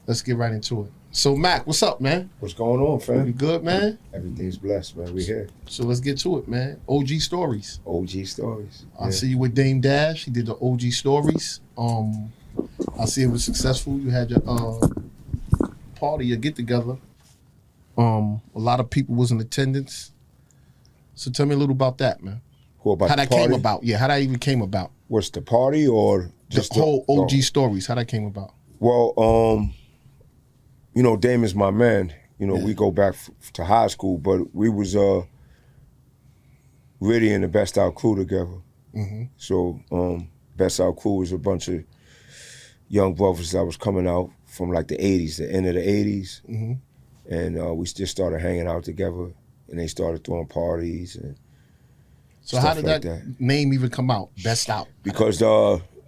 Let's get right into it. So, Mac, what's up, man? What's going on, fam? You good, man? Everything's blessed, man. We here. So let's get to it, man. OG stories. OG stories. I see you with Dame Dash. He did the OG stories. I see it was successful. You had your party, your get together. A lot of people was in attendance. So tell me a little about that, man. About how that party? Came about? Yeah, how that even came about? What's the party or just the whole OG stories? How that came about? Well, you know, Dame is my man. You know, we go back to high school, but we was really in the Best Out crew together. Mm-hmm. So Best Out crew was a bunch of young brothers that was coming out from like the 80s, the end of the 80s. Mm-hmm. And we just started hanging out together, and they started throwing parties and so how did that name even come out, Best Out? Because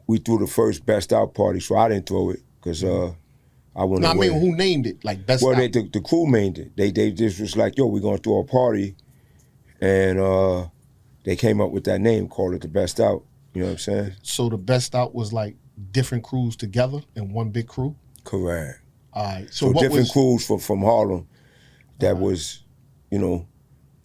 we threw the first Best Out party, so I didn't throw it because I went away. I mean, who named it, like Best Out? Well, the crew named it. They just was like, yo, we're going to throw a party, and they came up with that name, called it the Best Out. You know what I'm saying? So the Best Out was like different crews together in one big crew? Correct. All right. So different crews from Harlem that was, you know,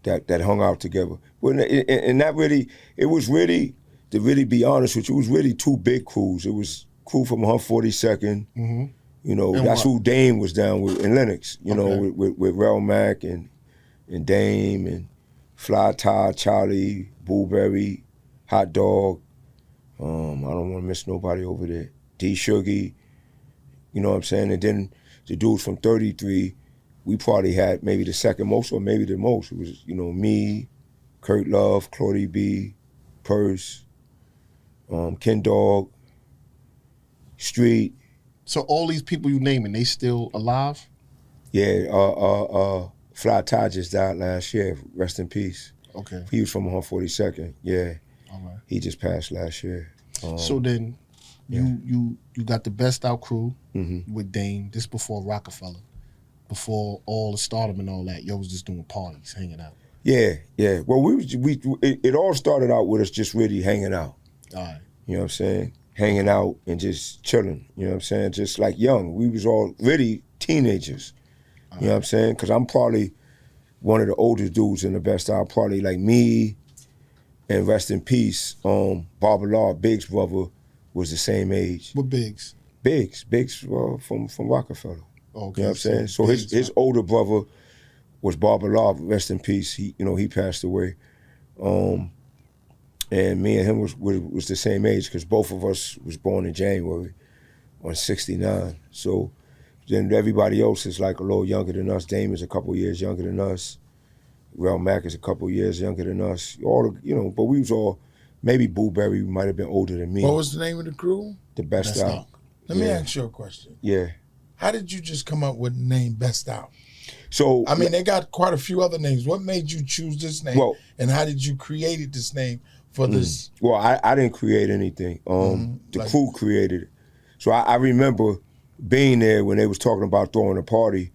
that hung out together. And that really, it was really, to really be honest with you, it was really two big crews. It was crew from 142nd. Mm-hmm. You know, and that's what? who Dame was down with in Lennox. You know, with Rel Mack and Dame and Fly Todd, Charlie, Blueberry, Hot Dog. I don't want to miss nobody over there. D Shuggy. You know what I'm saying? And then the dudes from 33, we probably had maybe the second most or maybe the most. It was, you know, me, Kurt Love, Claudie B, Purse, Ken Dog, Street. So all these people you naming, they still alive? Yeah, Fly Todd just died last year. Rest in peace. Okay. He was from 142nd. Yeah. All right. He just passed last year. So then you got the Best Out crew Mm-hmm. with Dame, this before ROCAFELLA, before all the stardom and all that. Yo was just doing parties, hanging out. Yeah. Well, it all started out with us just really hanging out. All right. You know what I'm saying? Hanging out and just chilling. You know what I'm saying? Just like young. We was all really teenagers. You know what I'm saying? Because I'm probably one of the oldest dudes in the Best Out. Probably like me and rest in peace, Barbara Law, Biggs' brother, was the same age. What Biggs? Biggs from ROCAFELLA. Okay. You know what I'm saying? So Biggs, his older brother was Barbara Law, rest in peace. He passed away. And me and him was the same age because both of us was born in January on 69. So then everybody else is like a little younger than us. Dame is a couple years younger than us. Rel Mack is a couple years younger than us. All but we was all, maybe Blueberry might have been older than me. What was the name of the crew? The Best Out. Let me ask you a question. Yeah. How did you just come up with the name Best Out? So I mean, they got quite a few other names. What made you choose this name? Well, and how did you create this name for this? Well, I didn't create anything. The crew created it. So I remember being there when they was talking about throwing a party,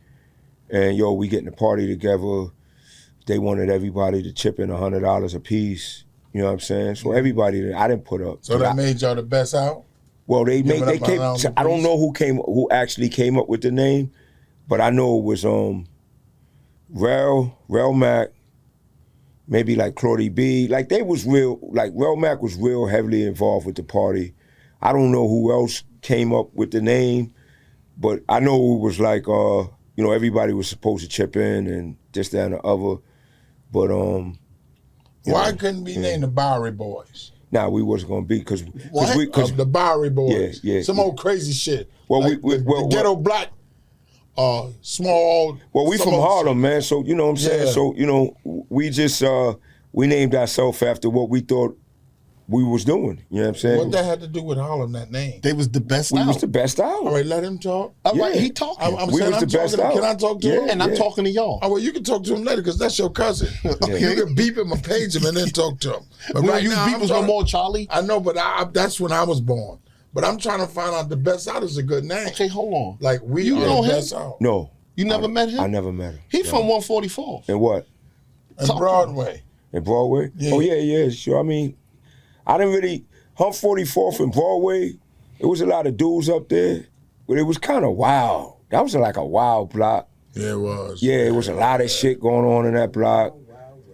and we getting a party together. They wanted everybody to chip in $100 a piece. You know what I'm saying? So everybody, I didn't put up. So that made y'all the Best Out? Well, they came. I don't know who actually came up with the name, but I know it was Rel Mack, maybe like Claudie B. Like they was real. Like Rel Mack was real heavily involved with the party. I don't know who else came up with the name, but I know it was like everybody was supposed to chip in and this, that, and the other. But why couldn't be named the Bowery Boys? Nah, we wasn't gonna be because the Bowery Boys. Yeah. Some old crazy shit. Well, like the ghetto black, small. Well, we from Harlem, man. So you know what I'm saying. Yeah. So we just we named ourselves after what we thought we was doing. You know what I'm saying? What that had to do with Harlem? That name? They was the Best Out. We was the Best Out. All right, let him talk. All right, he talking. We was the Best Out. Can I talk to him? And I'm talking to y'all. Oh, well, you can talk to him later because that's your cousin. Okay. You can beep him or page him and then talk to him. But We don't right use now, peoples no more, Charlie. I know, but that's when I was born. But I'm trying to find out the Best Out is a good name. Okay, hold on. Like we You are know the him? Best Out. No. You never met him? I never met him. He from 144. And what? And Broadway. In Broadway? Yeah. Oh yeah, sure. I mean, I didn't really. 144th and Broadway, it was a lot of dudes up there, but it was kind of wild. that was like a wild block. Yeah, it was. Yeah, it was a lot of shit going on in that block.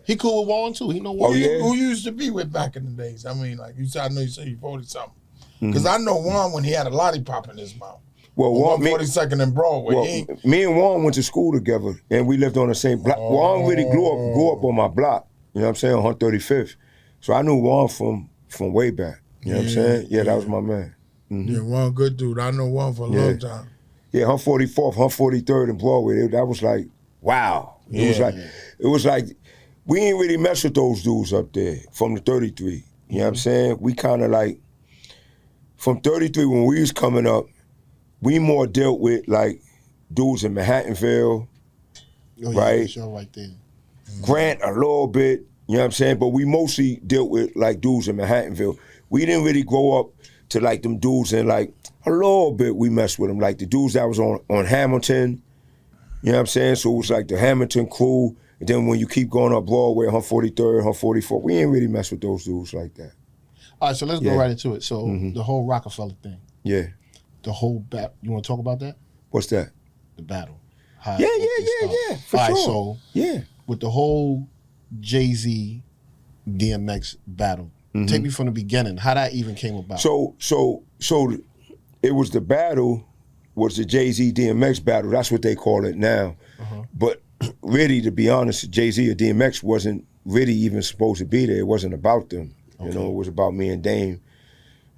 He cool with Warren too. He know Warren. Oh, yeah? Who you used to be with back in the days? I mean, like you said, I know you say you 40-something. Because I know Warren when he had a lollipop in his mouth. Well, On Warren, 142nd and Broadway. well, me and Warren went to school together, and we lived on the same block. Warren really grew up on my block. You know what I'm saying? 135th. So I knew Warren from way back. You know what I'm saying? Yeah, that was my man. Yeah, Warren, good dude. I know Warren for a long time. Yeah, 144th, 143rd and Broadway. That was like, wow. It was like we ain't really mess with those dudes up there from the 33. You know what I'm saying? We kind of like, from 33 when we was coming up, we more dealt with like dudes in Manhattanville, right? Right there. Grant a little bit, you know what I'm saying? But we mostly dealt with like dudes in Manhattanville. We didn't really grow up to like them dudes in like, a little bit we messed with them. Like the dudes that was on Hamilton, you know what I'm saying? So it was like the Hamilton crew. And then when you keep going up Broadway, 143rd, 144th, we ain't really mess with those dudes like that. All right, so let's go right into it. So the whole ROCAFELLA thing. Yeah. The whole battle. You want to talk about that? What's that? The battle. Yeah, for All sure. right, so with the whole Jay-Z DMX battle, take me from the beginning. How that even came about? So it was the battle, was the Jay-Z DMX battle. That's what they call it now. But really, to be honest, Jay-Z or DMX wasn't really even supposed to be there. It wasn't about them. Okay. You know, it was about me and Dame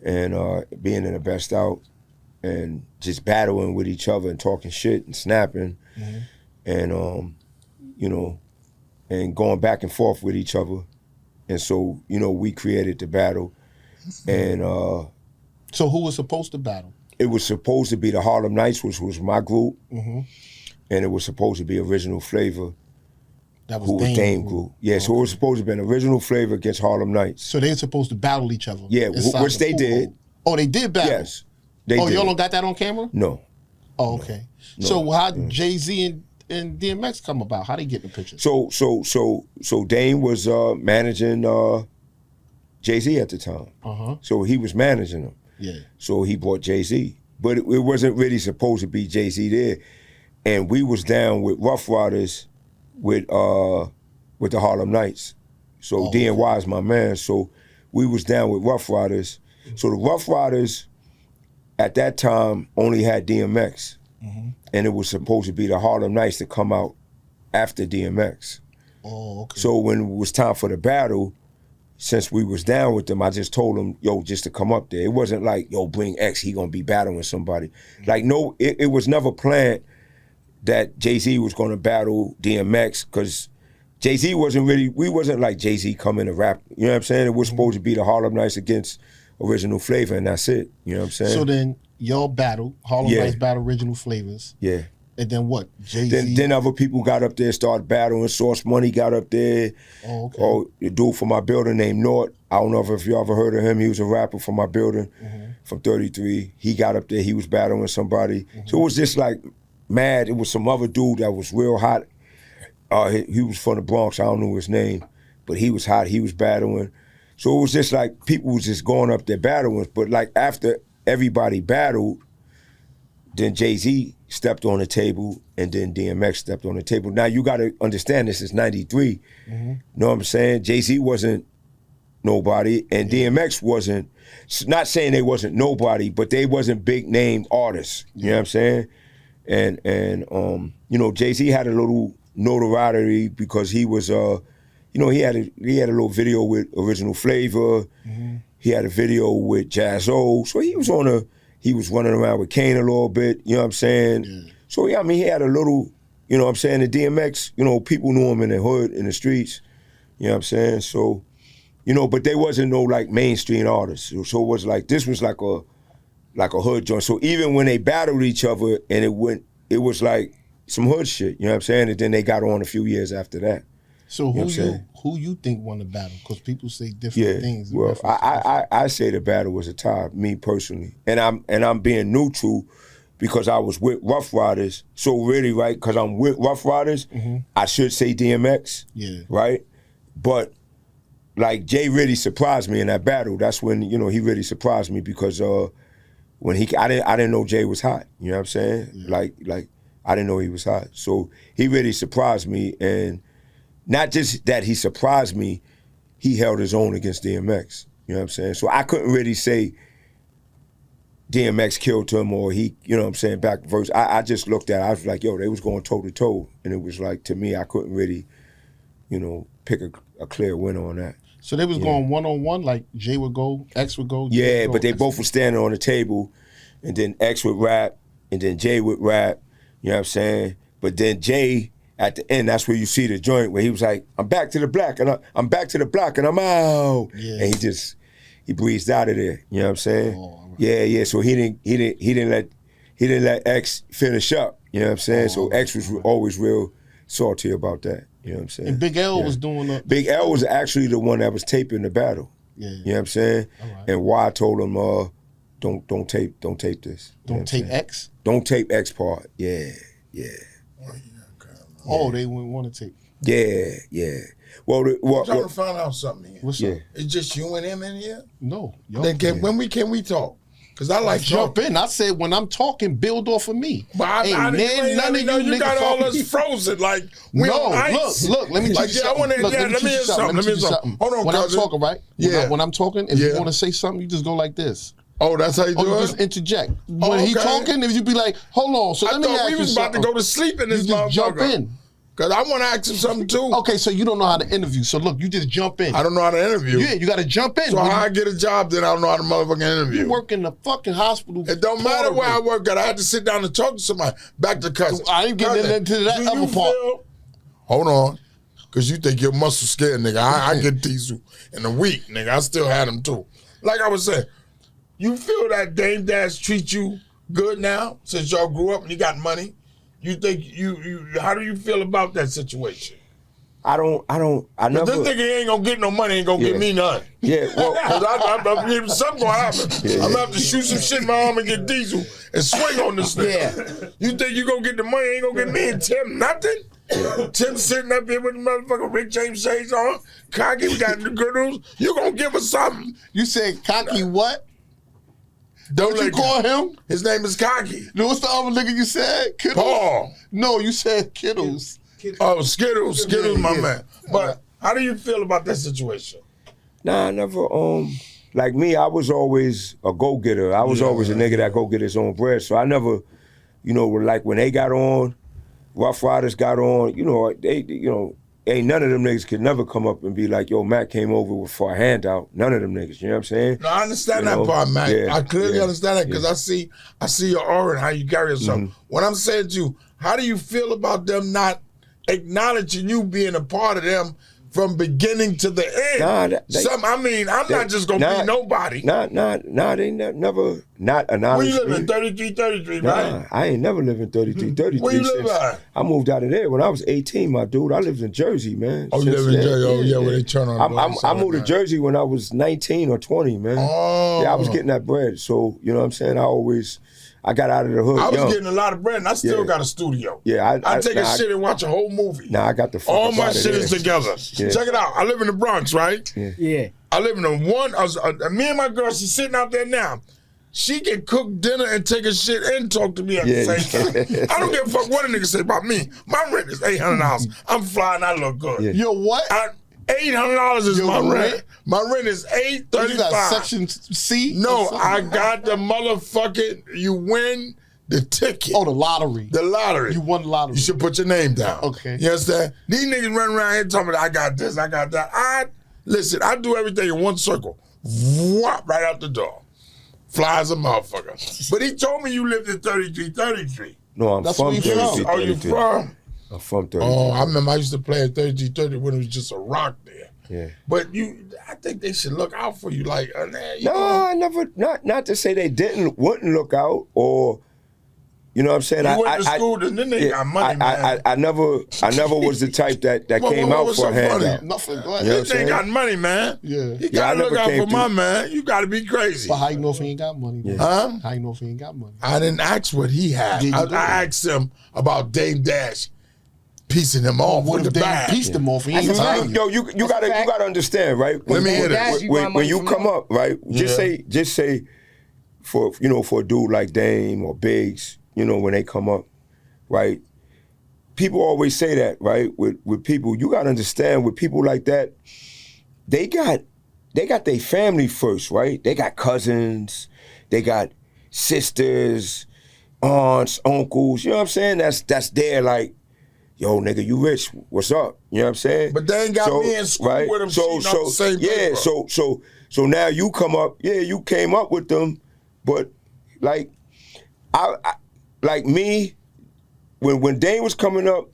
and being in the best out and just battling with each other and talking shit and snapping and, you know, and going back and forth with each other. And so, you know, we created the battle. And so who was supposed to battle? It was supposed to be the Harlem Nights, which was my group. And it was supposed to be Original Flavor, that was who was Dame group. Yeah, so it was supposed to be an Original Flavor against Harlem Nights. So they were supposed to battle each other? Yeah, which they did. Oh, they did battle? Yes, they did. Y'all don't got that on camera? No. Oh, okay. No. So how Jay-Z and DMX come about? How they get in the picture? So Dame was managing Jay-Z at the time. So he was managing him. Yeah. So he brought Jay-Z. But it wasn't really supposed to be Jay-Z there. And we was down with Rough Riders with the Harlem Nights. So DNY is my man. So we was down with Rough Riders. So the Rough Riders at that time only had DMX. And it was supposed to be the Harlem Nights to come out after DMX. Oh, okay. So when it was time for the battle, since we was down with them, I just told them, yo, just to come up there. It wasn't like, yo, bring X, he gonna be battling somebody. Like, no, it was never planned that Jay-Z was gonna battle DMX, because Jay-Z wasn't really, we wasn't like Jay-Z coming to rap. You know what I'm saying? It was supposed to be the Harlem Nights against Original Flavor, and that's it. You know what I'm saying? So then y'all battle, Harlem Nights battle Original Flavors. Yeah. And then what? Jay-Z? Then other people got up there, started battling. Source Money got up there. Oh, okay. Oh, the dude from my building named Nort. I don't know if you ever heard of him. He was a rapper from my building, from 33. He got up there. He was battling somebody. So it was just like mad. It was some other dude that was real hot. He was from the Bronx. I don't know his name, but he was hot. He was battling. So it was just like people was just going up there battling. But like after everybody battled, then Jay-Z stepped on the table, and then DMX stepped on the table. Now you got to understand, this is '93. You know what I'm saying? Jay-Z wasn't nobody, and DMX wasn't. Not saying they wasn't nobody, but they wasn't big name artists. You know what I'm saying? And you know, Jay-Z had a little notoriety because he was you know, he had a little video with Original Flavor. He had a video with Jaz-O. So he was running around with Kane a little bit, you know what I'm saying? Yeah. So yeah, I mean, he had a little, you know what I'm saying? The DMX, you know, people knew him in the hood, in the streets, you know what I'm saying? So, you know, but they wasn't no like mainstream artists. So it was like, this was like a hood joint. So even when they battled each other and it was like some hood shit, you know what I'm saying? And then they got on a few years after that. So who you think won the battle? Because people say different things. Well, I say the battle was a tie, me personally, and I'm being neutral because I was with Rough Riders. So really, right? Because I'm with Rough Riders, I should say DMX. Yeah. Right. But like Jay really surprised me in that battle. That's when, you know, he really surprised me because when I didn't know Jay was hot. You know what I'm saying? Yeah. Like I didn't know he was hot. So he really surprised me, and not just that he surprised me, he held his own against DMX. You know what I'm saying? So I couldn't really say DMX killed him or he, you know what I'm saying, back and verse. I just looked at it, I was like, yo, they was going toe to toe. And it was like, to me, I couldn't really, you know, pick a clear winner on that. So they was going one-on-one, like Jay would go, X would go. Yeah, would go, but they X both were standing on the table, and then X would rap, and then Jay would rap, you know what I'm saying? But then Jay, at the end, that's where you see the joint where he was like, I'm back to the black, and I'm back to the block, and I'm out. Yeah. And he breezed out of there, you know what I'm saying? Oh, right. Yeah, so he didn't let X finish up, you know what I'm saying? So X was always real salty about that. You know what I'm saying? And Big L was doing the... Big L was actually the one that was taping the battle. Yeah. You know what I'm saying? Right. And Y told him, don't tape this. Don't tape X? Don't tape X part. Yeah. Oh, they wouldn't want to tape. Yeah. Well, I'm trying to find out something here. What's up? It's just you and him in here? No. Then can we talk? Because I like jump in. I said when I'm talking, build off of me. But none of you got all us frozen. Like we on ice. Look. Let me tell you something. Let me hear something. Hold on, when I'm talking, right? Yeah. When I'm talking, if you want to say something, you just go like this. Oh, that's how you do it? Just interject. When he talking, if you be like, hold on. So let me ask you something. We was about to go to sleep in this motherfucker. You just jump in. Because I want to ask him something too. Okay, so you don't know how to interview. So look, you just jump in. I don't know how to interview. Yeah, you got to jump in. So how I get a job, then I don't know how to motherfucking interview. You work in the fucking hospital. It don't matter where I work at. I had to sit down and talk to somebody. Back to cousin. I ain't getting into that other part. Hold on. Because you think you're muscle scared, nigga. I get these in a week, nigga. I still had them too. Like I was saying, you feel that Dame Dash treat you good now since y'all grew up and you got money? You think how do you feel about that situation? I never. This nigga ain't gonna get no money, ain't gonna get me none. Yeah, well, cause something gonna happen. I'm gonna have to shoot some shit in my arm and get diesel and swing on this nigga. Yeah. You think you gonna get the money, ain't gonna get me and Tim nothing? Yeah. Tim sitting up here with the motherfucking Rick James shades on, cocky, we got the good news. You gonna give us something. You said cocky what? Don't you call him? His name is Cocky. No, what's the other nigga you said? Kittles? Paul. No, you said Kittles. Oh, Skittles, my man. But how do you feel about that situation? Nah, I never, like me, I was always a go-getter. I was always a nigga that go get his own bread. So I never, like when they got on, Rough Riders got on, ain't none of them niggas could never come up and be like, yo, Mack came over for a handout. None of them niggas, you know what I'm saying? No, I understand that part, Mack. Yeah, I clearly understand that because I see your aura and how you carry yourself. Mm-hmm. What I'm saying to you, how do you feel about them not acknowledging you being a part of them from beginning to the end? I'm not just gonna be nobody. They never not acknowledged me. Where you live in 3333, right? Nah, I ain't never lived in 3333. Where you live at? I moved out of there when I was 18, my dude. I lived in Jersey, man. Oh, you live in Jersey? Oh, yeah, where they turn on. I moved to Jersey when I was 19 or 20, man. Oh. Yeah, I was getting that bread. So, you know what I'm saying? I got out of the hood. I was getting a lot of bread, and I still got a studio. Yeah, I take a shit and watch a whole movie. Nah, I got the fuck all my shit is together. Yeah. Check it out. I live in the Bronx, right? Yeah. I live in me and my girl, she's sitting out there now. She can cook dinner and take a shit and talk to me at the same time. I don't give a fuck what a nigga say about me. My rent is $800. I'm flying. I look good. Yeah. Yo, what? $800 is my rent. My rent is $835. You got Section C? No, I got the motherfucking. You win the ticket. Oh, the lottery. The lottery. You won the lottery. You should put your name down. Okay. You understand? These niggas run around here talking about I got this, I got that. Listen, I do everything in one circle. Whop, right out the door. Fly as a motherfucker. But he told me you lived in 3333. No, I'm from 3333. Oh, you from? I'm from 33. Oh, I remember I used to play at 3330 when it was just a rock there. Yeah. But I think they should look out for you. Like, I never, not to say they wouldn't look out or, you know what I'm saying? You went to school, then they got money, man. I never was the type that came out for a handout. Nothing. Go ahead. You know they got money, man. Yeah. You gotta look out for my man. You gotta be crazy. But how you know if he ain't got money? Yeah. Huh? How you know if he ain't got money? I didn't ask what he had. I asked him about Dame Dash piecing him off with the bag. Pieced him off. He ain't got Yo, you gotta understand, right? Let me hear it. When you come up, right? Just say for a dude like Dame or Biggs, when they come up, right? People always say that, right? With people, you gotta understand with people like that, they got their family first, right? They got cousins, they got sisters, aunts, uncles, you know what I'm saying? That's there like, yo, nigga, you rich, what's up? You know what I'm saying? But they ain't got me in school with them, so the same paper. So now you come up, you came up with them, but like, I like me, when Dane was coming up,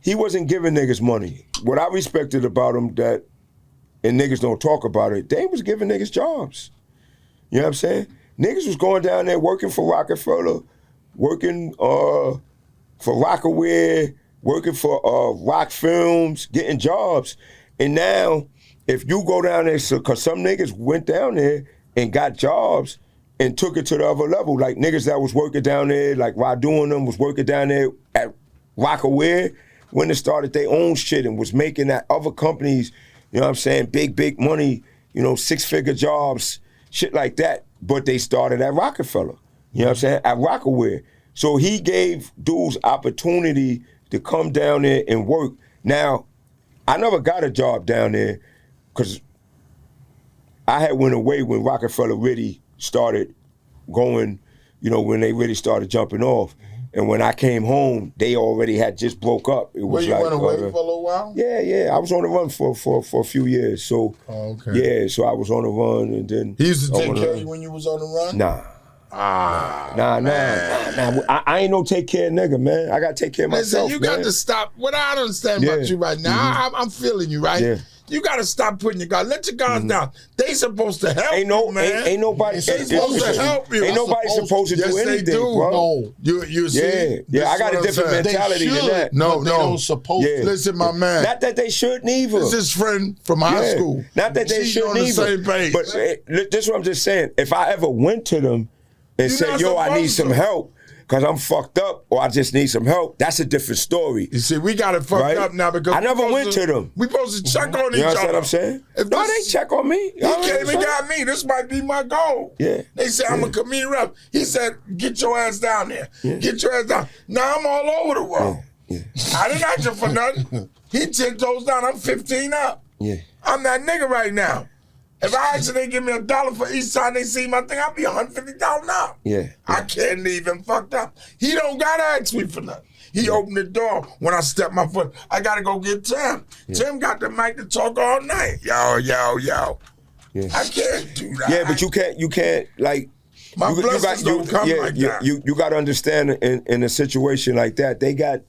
he wasn't giving niggas money. What I respected about him and niggas don't talk about it, Dane was giving niggas jobs. You know what I'm saying? Niggas was going down there working for ROCAFELLA, working for Rockaware, working for Rock Films, getting jobs. And now, if you go down there, because some niggas went down there and got jobs and took it to the other level, like niggas that was working down there, like Radu and them was working down there at Rockaware when they started their own shit and was making that other companies, you know what I'm saying, big money, 6-figure jobs, shit like that. But they started at ROCAFELLA, you know what I'm saying, at Rockaware. So he gave dudes opportunity to come down there and work. Now, I never got a job down there because I had went away when ROCAFELLA really started going, when they really started jumping off. And when I came home, they already had just broke up. It was you went away for a little while? Yeah. I was on the run for a few years. So, yeah, so I was on the run and then... He used to take care of you when you was on the run? Nah. Nah. I ain't no take care nigga, man. I got to take care of myself, you got to stop. What I don't understand about you right now, I'm feeling you, right? Yeah. You got to stop putting your guard. Let your guards down. They supposed to help you, man. Ain't nobody supposed to help you. Ain't nobody supposed to do anything, bro. No. You see? Yeah, I got a different mentality than that. No. They don't supposed to. Listen, my man. Not that they shouldn't either. This is his friend from high school. Not that they shouldn't either. On the same page. But this is what I'm just saying. If I ever went to them and said, yo, I need some help, because I'm fucked up or I just need some help, that's a different story. You see, we got it fucked up now because I never went to them. We supposed to check on each other. You know what I'm saying? No, they check on me. He came and got me. This might be my goal. Yeah. They said, I'm a comedian rep. He said, get your ass down there. Yeah. Get your ass down. Now I'm all over the world. Yeah. I didn't ask you for nothing. He 10 toes down. I'm 15 up. Yeah. I'm that nigga right now. If I actually give me $1 for each time they see my thing, I'll be $150 now. Yeah. I can't leave him fucked up. He don't gotta ask me for nothing. He opened the door when I stepped my foot. I gotta go get Tim. Yeah. Tim got the mic to talk all night. Yo. Yeah. I can't do that. Yeah, but you can't like. My blessings don't come like that. You got to understand in a situation like that, they got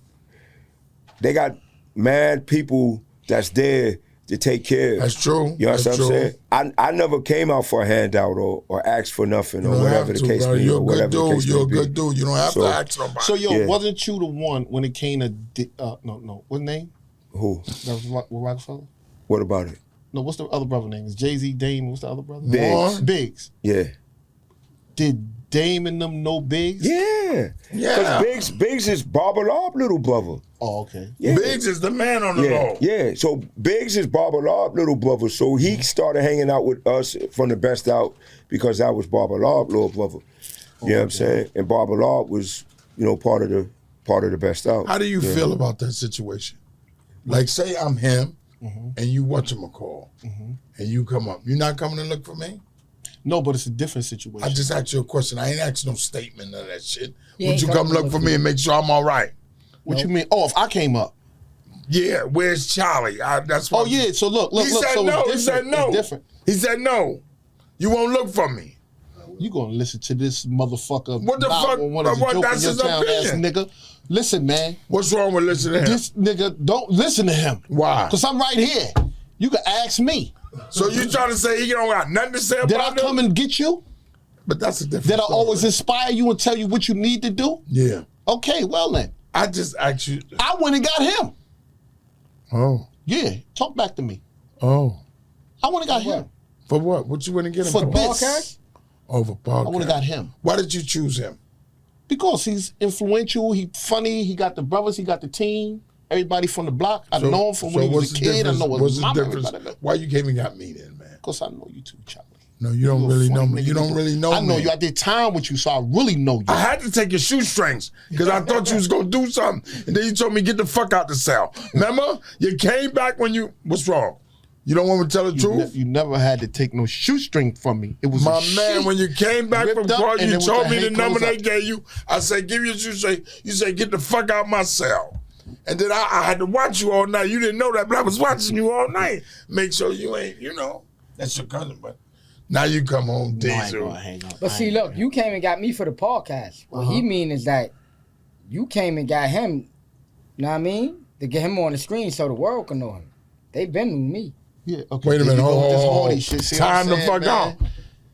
mad people that's there to take care of. That's true. You know what I'm saying? I never came out for a handout or asked for nothing or whatever the case may be. You're a good dude. You're a good dude. You don't have to ask nobody. So, wasn't you the one when it came to, no, what name? Who? That was ROCAFELLA? What about it? No, what's the other brother name? Is Jay-Z, Dame, what's the other brother? Biggs. Yeah. Did Dame and them know Biggs? Yeah. Because Biggs is Barbara Lob little brother. Oh, okay. Yeah. Biggs is the man on the road. Yeah, so Biggs is Barbara Lob little brother. So he started hanging out with us from the Best Out because that was Barbara Lob little brother. You know what I'm saying? And Barbara Lob was, part of the Best Out. How do you feel about that situation? Like, say I'm him and you whatchamacall and you come up. You not coming to look for me? No, but it's a different situation. I just asked you a question. I ain't asked no statement of that shit. Would you come look for me and make sure I'm all right? What you mean? Oh, if I came up. Yeah, where's Charlie? That's what so look. He said so no. He said no. It's different. He said no. You won't look for me. You gonna listen to this motherfucker? What the fuck? That's his opinion. Nigga. Listen, man. What's wrong with listening to him? This nigga, don't listen to him. Why? Because I'm right here. You can ask me. So you trying to say he don't got nothing to say about it? Did I come and get you? But that's a different Did I story. always inspire you and tell you what you need to do? Yeah. Okay, well then. I just asked you. I went and got him. Oh. Yeah, talk back to me. Oh. I went and got him. For what? What you went and get him for? For this. Podcast? Oh, for podcast. I went and got him. Why did you choose him? Because he's influential, he funny, he got the brothers, he got the team. Everybody from the block. I know him from when he was a kid. I know his mama. Why you came and got me then, man? Because I know you too, Charlie. No, you don't really know me. You don't really know me. I know you. I did time with you, so I really know you. I had to take your shoestrings because I thought you was going to do something. And then you told me, get the fuck out the cell. Remember? You came back when you... What's wrong? You don't want me to tell the truth? You never had to take no shoestring from me. It was my man, when you came back from court, you told me the number they gave you. I said, give you a shoestring. You said, get the fuck out my cell. And then I had to watch you all night. You didn't know that, but I was watching you all night. Make sure you ain't, that's your cousin, but... Now you come home, Diesel. But see, look, you came and got me for the podcast. What he mean is that you came and got him, know what I mean? To get him on the screen so the world can know him. They been knew me. Yeah, okay. Wait a minute, hold on. Shit. Time the fuck out.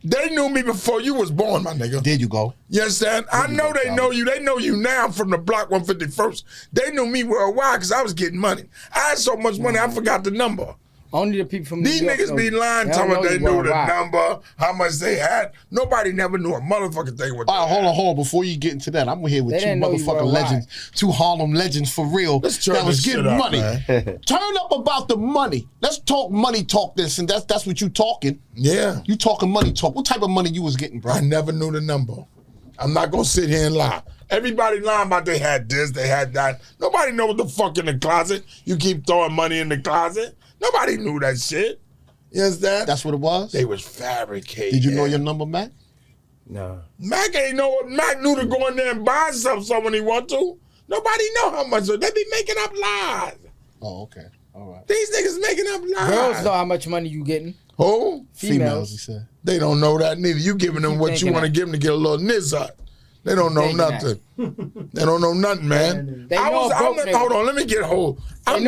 They knew me before you was born, my nigga. There you go. You understand? I know they know you. They know you now from the block 151st. They knew me worldwide because I was getting money. I had so much money, I forgot the number. Only the people from New These York niggas be lying, telling me they knew the number, how much they had. Nobody never knew a motherfucking thing. All right, hold on. Before you get into that, I'm here with two motherfucking legends, two Harlem legends for real that was getting money. Turn up about the money. Let's talk money talk this, and that's what you talking. Yeah. You talking money talk. What type of money you was getting, bro? I never knew the number. I'm not going to sit here and lie. Everybody lying about they had this, they had that. Nobody know what the fuck in the closet. You keep throwing money in the closet. Nobody knew that shit. You understand? That's what it was? They was fabricated. Did you know your number, Mac? No. Mac ain't know what Mac knew to go in there and buy something when he want to. Nobody know how much. They be making up lies. Oh, okay. All right. These niggas making up lies. Girls know how much money you getting. Who? Females. He said. They don't know that neither. You giving them what you want to give them to get a little nizzard. They don't know nothing. They don't know nothing, man. They know a broke nigga. Hold on, let me get a hold. I'm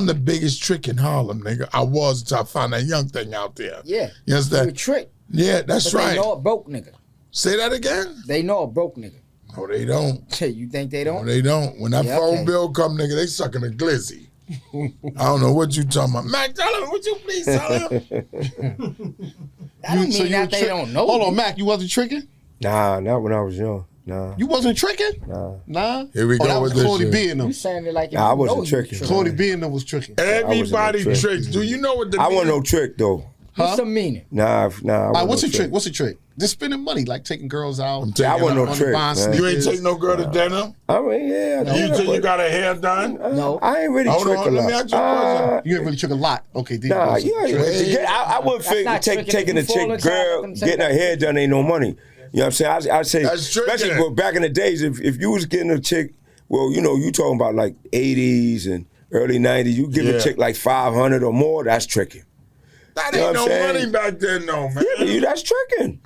the biggest trick in Harlem, nigga. I was until I found that young thing out there. Yeah. You understand? You a trick. Yeah, that's but right. They know a broke nigga. Say that again? They know a broke nigga. No, they don't. You think they don't? No, they don't. When that phone bill come, nigga, they sucking a glizzy. I don't know what you talking about. Mac, tell him, would you please tell him? That don't mean that they don't know. Hold on, Mac, you wasn't tricking? Nah, not when I was young. Nah. You wasn't tricking? Nah. Here we go that with was this Claudie shit. B and them. You saying it like Nah, I wasn't tricking. Claudie B and them was tricking. Everybody trick. tricks. Do you know what the I wasn't no trick though. What's the meaning? Nah. All right, what's a trick? What's a trick? Just spending money, like taking girls out. I wasn't no trick, man. You ain't take no girl to dinner? I mean, yeah. You till you got her hair done? No. I ain't really trick a lot. Let me ask you a question. You ain't really trick a lot. Okay, Nah, I wouldn't figure taking a chick girl, getting her hair done ain't no money. You know what I'm saying? I say, especially well, back in the days, if you was getting a chick, well, you talking about like 80s and early 90s, you give a chick like 500 or more, that's tricking. That ain't no money back then, no, man. Yeah, that's tricking.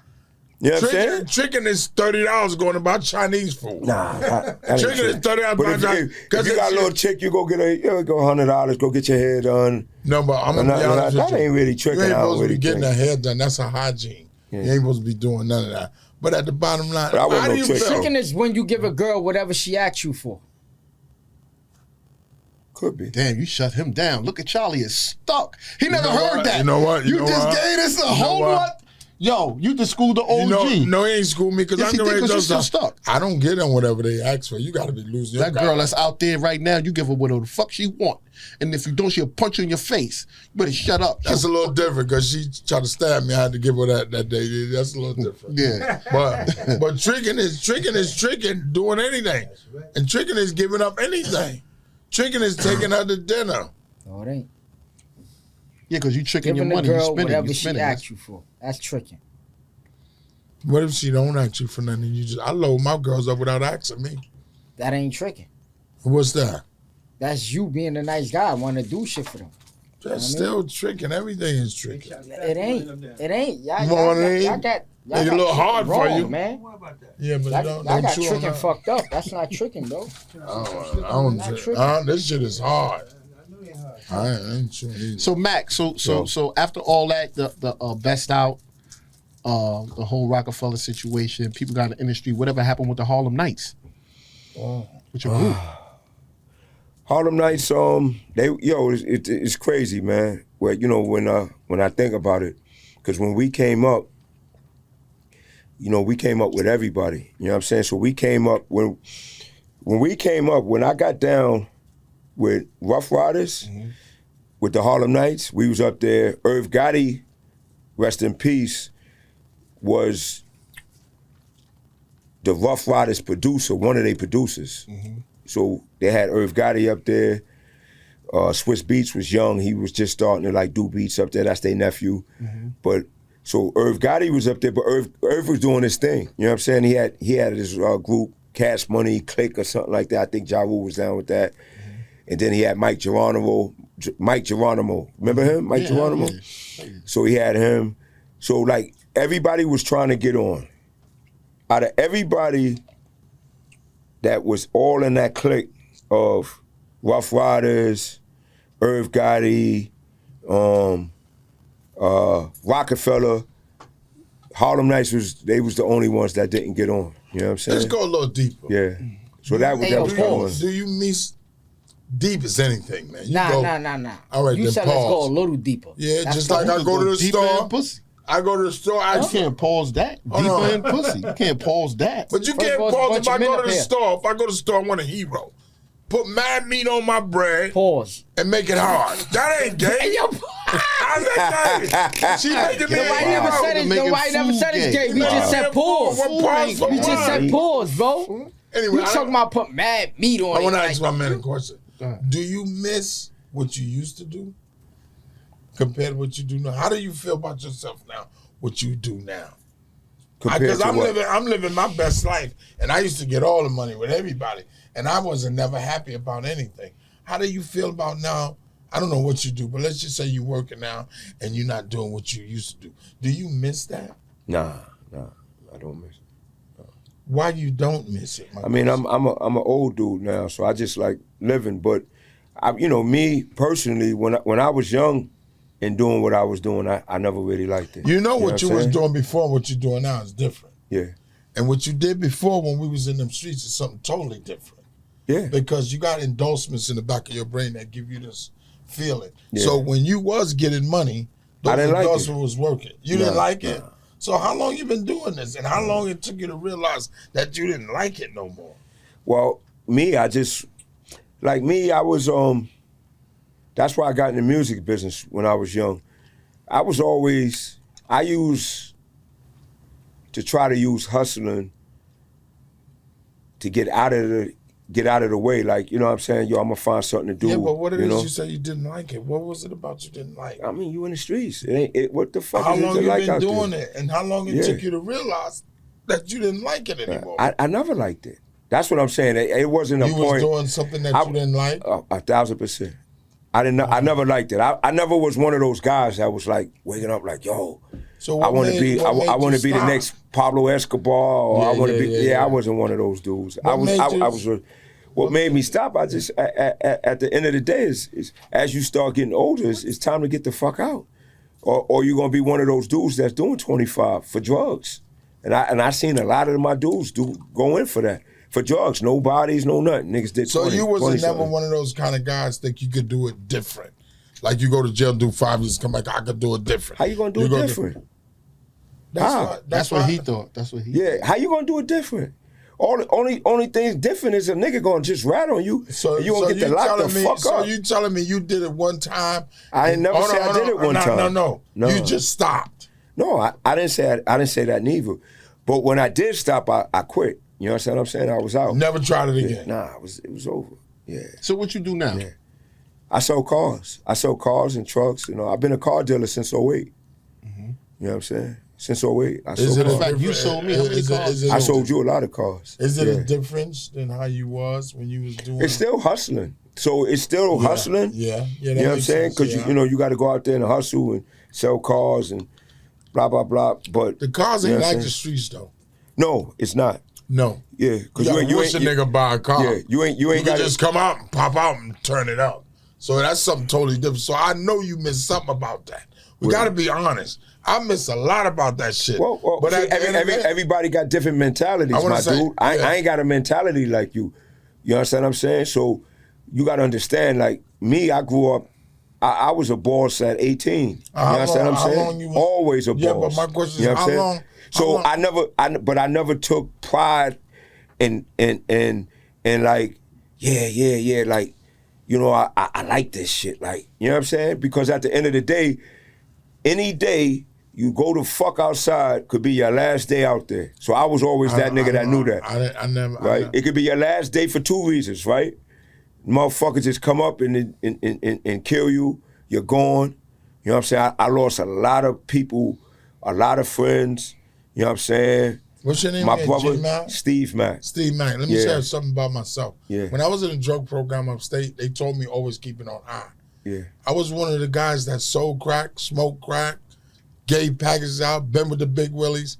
You know what I'm saying? Tricking is $30 going to buy Chinese food. Nah, tricking is $30 but if you got a little chick, you go get go $100, go get your hair done. No, but I'm gonna be honest with you. That ain't really tricking. You ain't supposed supposed to be getting her hair done. That's a hygiene. Yeah. You ain't supposed to be doing none of that. But at the bottom line, how do you feel? Tricking is when you give a girl whatever she asks you for. Could be. Damn, you shut him down. Look at Charlie is stuck. He never heard that. You know what? You just gave us a whole lot. Yo, you just schooled the OG. No, he ain't schooled me because I'm going to still stuck. I don't get them whatever they ask for. You got to be losing your That girl that's out there right now, you give her whatever the fuck she want. And if you don't, she'll punch you in your face. You better shut up. That's a little different because she tried to stab me. I had to give her that day. That's a little different. Yeah. But tricking is tricking, doing anything. And tricking is giving up anything. Tricking is taking her to dinner. No, it ain't. Yeah, because you tricking Giving your money. the girl You spending whatever she asks you for. That's tricking. What if she don't ask you for nothing? I load my girls up without asking me. That ain't tricking. What's that? That's you being a nice guy, want to do shit for them. That's still tricking. Everything is tricking. It ain't. It ain't. Y'all got a little hard for you, man. Yeah, but y'all got tricking fucked up. That's not tricking, though. I don't. This shit is hard. I ain't sure either. So Mac, so after all that, the best out, the whole ROCAFELLA situation, people got in the industry. Whatever happened with the Harlem Nights? With your group. Harlem Nights, it's crazy, man. Well, when I think about it, because when we came up, we came up with everybody. You know what I'm saying? So we came up when we came up, when I got down with Rough Riders, with the Harlem Nights, we was up there. Irv Gotti rest in peace, was the Rough Riders producer, one of their producers. So they had Irv Gotti up there. Swiss Beats was young. He was just starting to like do beats up there. That's their nephew. But so Irv Gotti was up there, but Irv was doing his thing. You know what I'm saying? He had his group, Cash Money, Click or something like that. I think Ja Rule was down with that. And then he had Mike Geronimo. Remember him? Mike Geronimo? Yeah. So he had him. So like everybody was trying to get on. Out of everybody that was all in that clique of Rough Riders, Irv Gotti, ROCAFELLA, Harlem Nights was the only ones that didn't get on. You know what I'm saying? Let's go a little deeper. Yeah. So that was pause. Do you miss deep as anything, man? Nah. All right, you then said pause. let's go a little deeper. Yeah, That's just like I go to the store. I go to the store. You can't pause that. Deeper in pussy. You can't pause that. But you can't pause if I go to the store. If I go to the store, I want a hero. Put mad meat on my bread. Pause. And make it hard. That ain't gay. Hey, yo, how's that gay? She making me Nobody never said it. Nobody never said it's gay. We just said pause. We just said pause, bro. Anyway, you talking about put mad meat on it. I want to ask my man a question. Do you miss what you used to do compared to what you do now? How do you feel about yourself now, what you do now? Because I'm living my best life, and I used to get all the money with everybody, and I wasn't never happy about anything. How do you feel about now? I don't know what you do, but let's just say you're working now and you're not doing what you used to do. Do you miss that? Nah, I don't miss it. Why you don't miss it? I mean, I'm an old dude now, so I just like living. But me personally, when I was young and doing what I was doing, I never really liked it. You know what you was doing before and what you're doing now is different. Yeah. And what you did before when we was in them streets is something totally different. Yeah. Because you got endorsements in the back of your brain that give you this feeling. Yeah. So when you was getting money, those endorsements was working. You didn't like it? So how long you been doing this, and how long it took you to realize that you didn't like it no more? Well, I was that's why I got in the music business when I was young. I used to try to use hustling to get out of the way. Like, you know what I'm saying? Yo, I'm gonna find something to do. Yeah, but what it is you say you didn't like it? What was it about you didn't like? I mean, you in the streets. What the fuck how is it long you like been doing it, and how long it took you to realize that you didn't like it anymore? I never liked it. That's what I'm saying. It wasn't a point. You was doing something that you didn't like? 1,000%. I never liked it. I never was one of those guys that was like waking up like, yo, so I want to be the next Pablo Escobar, or I want to be. I wasn't one of those dudes. What made me stop? I just at the end of the day is as you start getting older, it's time to get the fuck out, or you're gonna be one of those dudes that's doing 25 for drugs, and I seen a lot of my dudes go in for that. For drugs, no bodies, no nothing. Niggas did 20, you was never one of those kind of guys think you could do it different. Like you go to jail, do 5 years, come back, I could do it different. How you gonna do it different? That's what he thought. That's what he thought. How you gonna do it different? Only thing different is a nigga gonna just rat on you. So you gonna get to lock the fuck up. So you telling me you did it one time? I ain't never said I did it one time. No. You just stopped. No, I didn't say that neither. But when I did stop, I quit. You know what I'm saying? I was out. Never tried it again. Nah, it was over. Yeah. So what you do now? Yeah. I sell cars. I sell cars and trucks. You know, I've been a car dealer since 08. You know what I'm saying? Since 08. In fact, you sold me how many cars? I sold you a lot of cars. Is it a difference than how you was when you was doing? It's still hustling. So it's still hustling. Yeah. You know what I'm saying? Because you got to go out there and hustle and sell cars and blah blah blah. But the cars ain't like the streets though. No, it's not. No. Yeah, because you ain't a nigga buy a car. Yeah, you ain't got to just come out and pop out and turn it up. So that's something totally different. So I know you miss something about that. We got to be honest. I miss a lot about that shit. Well but everybody got different mentalities, my dude. I ain't got a mentality like you. You understand what I'm saying? So you got to understand, like me, I grew up, I was a boss at 18. You understand what I'm saying? Always a boss. Yeah, but my question is how long? So I never took pride in like, like, you know, I like this shit. Like, you know what I'm saying? Because at the end of the day, any day you go to fuck outside could be your last day out there. So I was always that nigga that knew that. I never. Right? It could be your last day for 2 reasons, right? Motherfuckers just come up and kill you. You're gone. You know what I'm saying? I lost a lot of people, a lot of friends. You know what I'm saying? What's your name? My brother, Mack? Steve Mack. Steve Mack. Let me tell you something about myself. Yeah. When I was in a drug program upstate, they told me always keep it on high. Yeah. I was one of the guys that sold crack, smoked crack, gave packages out, been with the big willies.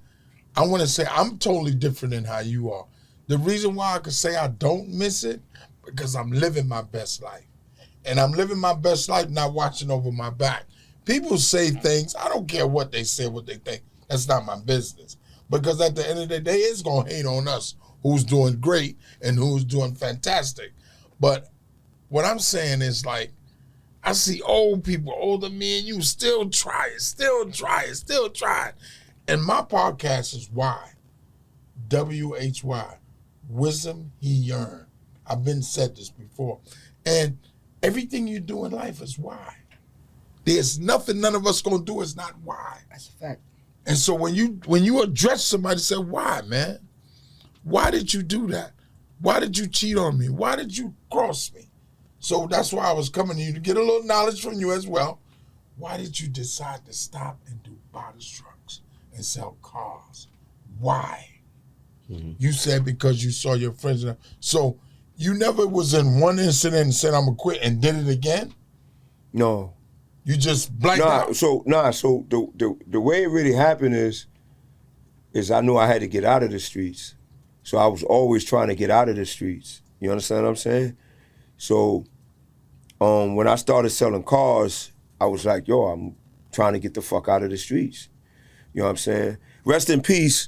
I want to say I'm totally different than how you are. The reason why I can say I don't miss it, because I'm living my best life. And I'm living my best life not watching over my back. People say things, I don't care what they say, what they think. That's not my business. Because at the end of the day, it's going to hate on us who's doing great and who's doing fantastic. But what I'm saying is like, I see old people, older than me and you, still trying. And my podcast is Why. W-H-Y. Wisdom he yearned. I've been said this before. And everything you do in life is why. There's nothing none of us gonna do is not why. That's a fact. And so when you address somebody, say, why, man? Why did you do that? Why did you cheat on me? Why did you cross me? So that's why I was coming to you to get a little knowledge from you as well. Why did you decide to stop and do body trucks and sell cars? Why? Mm-hmm. You said because you saw your friends. So you never was in one incident and said, I'm gonna quit and did it again? No. You just blanked out? So the way it really happened is I knew I had to get out of the streets. So I was always trying to get out of the streets. You understand what I'm saying? So when I started selling cars, I was like, yo, I'm trying to get the fuck out of the streets. You know what I'm saying? Rest in peace,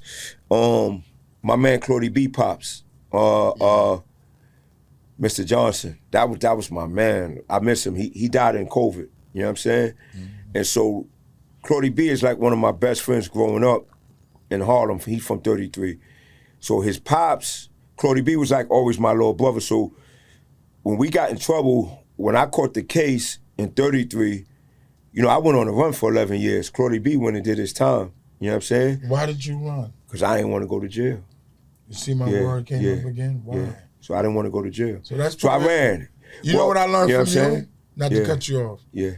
my man Claudie B. Pops, Mr. Johnson. That was my man. I miss him. He died in COVID. You know what I'm saying? Mm-hmm. And so Claudie B is like one of my best friends growing up in Harlem. He's from 33. So his pops, Claudie B was like always my little brother. So when we got in trouble, when I caught the case in 33, you know, I went on a run for 11 years. Claudie B went and did his time. You know what I'm saying? Why did you run? Because I didn't want to go to jail. You see my word came up again? Why? Yeah. So I didn't want to go to jail. So I ran. You know what I learned from you? Not to Yeah. cut you off. Yeah.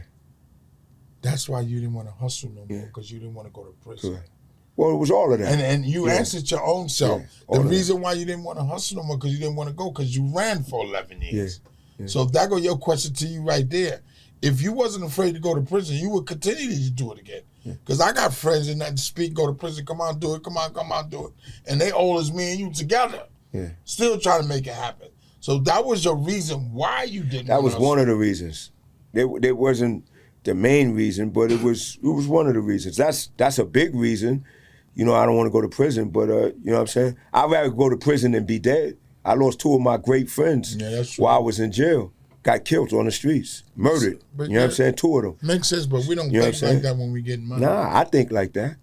That's why you didn't want to hustle no more, because you didn't want to go to prison. Correct. Well, it was all of that. And you answered your own self. Yeah, The reason why you didn't want to hustle no more, because you didn't want to go, because you ran for 11 years. Yeah. So if that go your question to you right there, if you wasn't afraid to go to prison, you would continue to do it again. Because I got friends in that speak, go to prison, come on, do it, come on, do it. And they old as me and you together. Yeah. Still trying to make it happen. So that was your reason why you didn't. That was one of the reasons. It wasn't the main reason, but it was one of the reasons. That's a big reason. You know, I don't want to go to prison, but you know what I'm saying? I'd rather go to prison than be dead. I lost 2 of my great friends while I was in jail. Got killed on the streets, murdered. But you know what I'm saying? 2 of them. Makes sense, but we don't think like that when we get money. Nah, I think like that.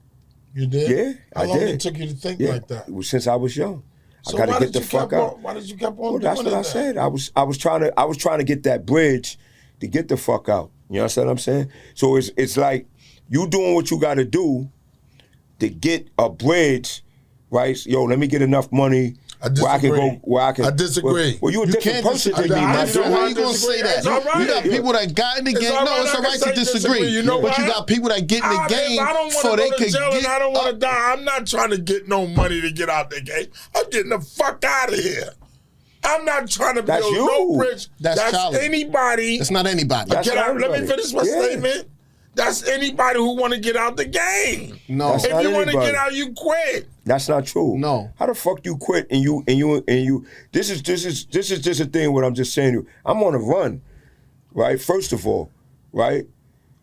You did? Yeah, How long it took you to think like that? It was since I was young. So I gotta get the fuck out. Why did you keep on doing That's what I said. I was trying to get that bridge to get the fuck out. You understand what I'm saying? So it's like you doing what you got to do to get a bridge, right? Yo, let me get enough money where I can go. I disagree. Well, you a different person than me, man. How you gonna say that? You got people that got in the game. No, it's all right to disagree. You know but you got people that get in the game so they can get. I don't want to die. I'm not trying to get no money to get out the game. I'm getting the fuck out of here. I'm not trying to build no bridge. That's anybody. That's not anybody. Let me finish my statement. That's anybody who want to get out the game. No, if you want to get out, you quit. That's not true. No. How the fuck you quit and you? This is just a thing. What I'm just saying to you, I'm on a run, right? First of all, right.